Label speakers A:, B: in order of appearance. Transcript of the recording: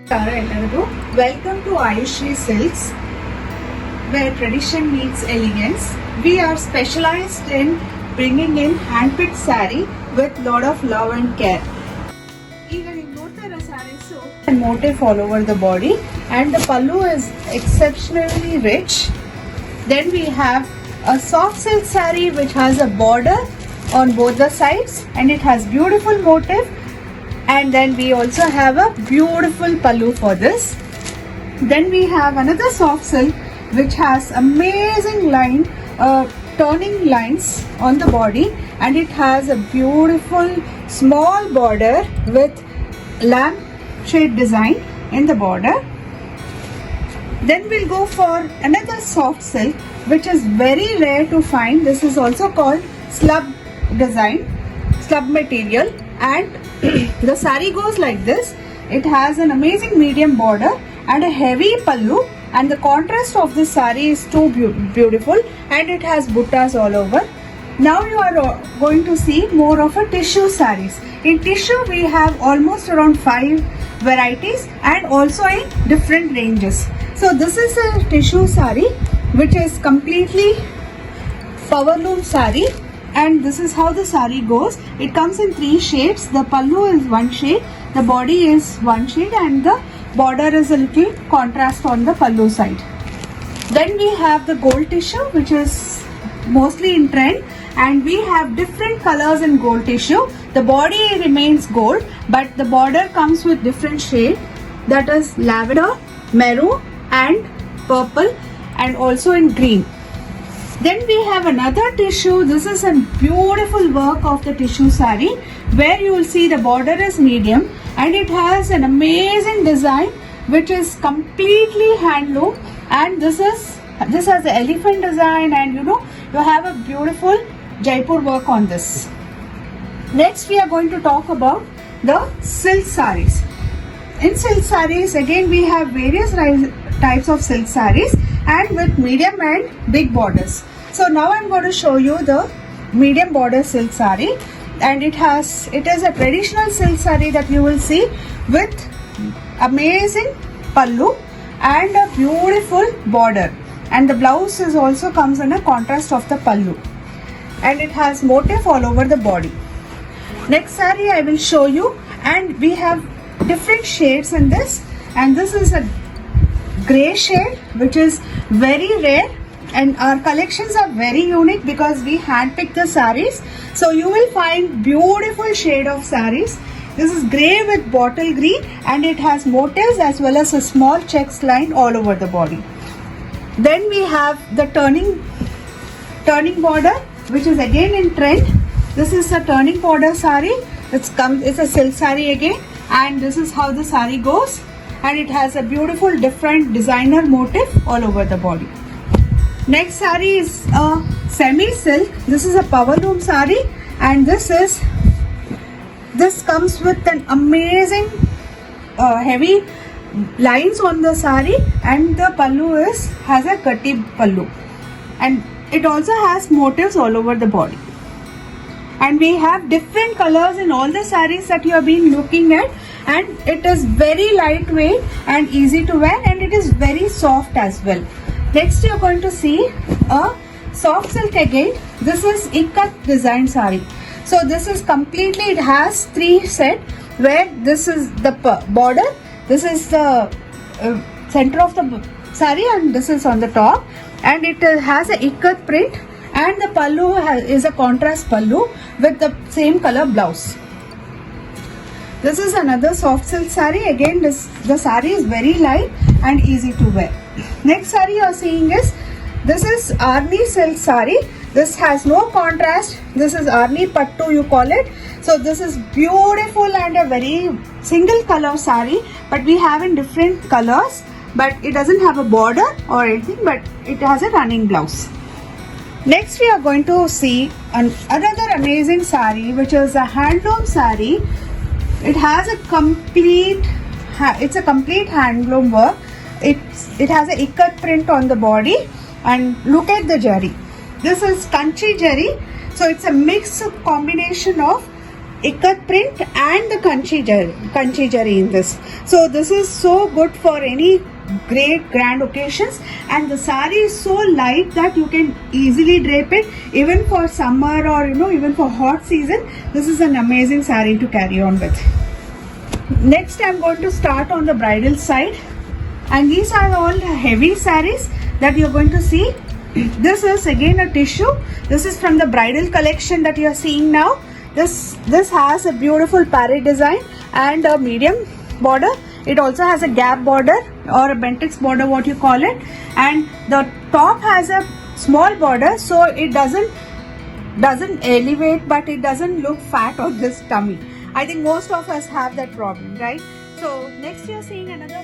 A: Tara Ellaradu. Welcome to Ayushri Silks, where tradition meets elegance. We are specialized in bringing in hand-picked sari with lot of love and care. Even in Notara sari, so and motif all over the body, and the pallu is exceptionally rich. Then we have a soft silk sari which has a border on both the sides, and it has beautiful motif. And then we also have a beautiful pallu for this. Then we have another soft silk which has amazing turning lines on the body, and it has a beautiful small border with lamp shade design in the border. Then we'll go for another soft silk which is very rare to find. This is also called slub design, slub material, and the sari goes like this. It has an amazing medium border and a heavy pallu, and the contrast of this sari is too beautiful, and it has buttas all over. Now you are going to see more of a tissue saris. In tissue we have almost around 5 varieties and also in different ranges. So this is a tissue sari which is completely power loom sari. And this is how the sari goes. It comes in 3 shades. The pallu is 1 shade, the body is 1 shade, and the border is a little contrast on the pallu side. Then we have the gold tissue, which is mostly in trend, and we have different colors in gold tissue. The body remains gold, but the border comes with different shade, that is lavender, maroon and purple, and also in green. Then we have another tissue. This is a beautiful work of the tissue sari, where you will see the border is medium, and it has an amazing design which is completely handloom, and this has the elephant design, and you have a beautiful Jaipur work on this. Next we are going to talk about the silk saris. In silk saris again we have various types of silk saris, and with medium and big borders. So now I'm going to show you the medium border silk sari, and it is a traditional silk sari that you will see with amazing pallu and a beautiful border, and the blouse is also comes in a contrast of the pallu, and it has motif all over the body. Next sari I will show you, and we have different shades in this, and this is a grey shade which is very rare, and our collections are very unique because we handpick the saris. So you will find beautiful shade of saris. This is grey with bottle green, and it has motifs as well as a small checks line all over the body. Then we have the turning border, which is again in trend. This is a turning border sari. It's a silk sari again, and this is how the sari goes. And it has a beautiful different designer motif all over the body. Next sari is a semi silk. This is a power loom sari, and this comes with an amazing heavy lines on the sari, and the pallu has a gatti pallu, and it also has motifs all over the body. And we have different colors in all the saris that you have been looking at, and it is very lightweight and easy to wear, and it is very soft as well. Next you are going to see a soft silk again. This is ikat design sari. So this is completely, it has 3 set, where this is the border, this is the center of the sari, and this is on the top, and it has a ikat print, and the pallu is a contrast pallu with the same color blouse. This is another soft silk sari. Again the sari is very light and easy to wear. Next sari you are seeing is, this is Arni silk sari. This has no contrast. This is Arni pattu you call it. So this is beautiful and a very single color sari, but we have in different colors, but it doesn't have a border or anything, but it has a running blouse. Next we are going to see another amazing sari, which is a handloom sari. It has a complete handloom work. It has a ikat print on the body, and look at the jari. This is Kanchi jari, so it's a mixed combination of ikat print and the kanchi jari in this. So this is so good for any great grand occasions, and the sari is so light that you can easily drape it even for summer, or even for hot season. This is an amazing sari to carry on with. Next I'm going to start on the bridal side, and these are all heavy saris that you're going to see. This is again a tissue. This is from the bridal collection that you are seeing now. This has a beautiful parrot design and a medium border. It also has a gap border or a Bentix border, what you call it, and the top has a small border, so it doesn't elevate, but it doesn't look fat on this tummy. I think most of us have that problem, right? So next you're seeing another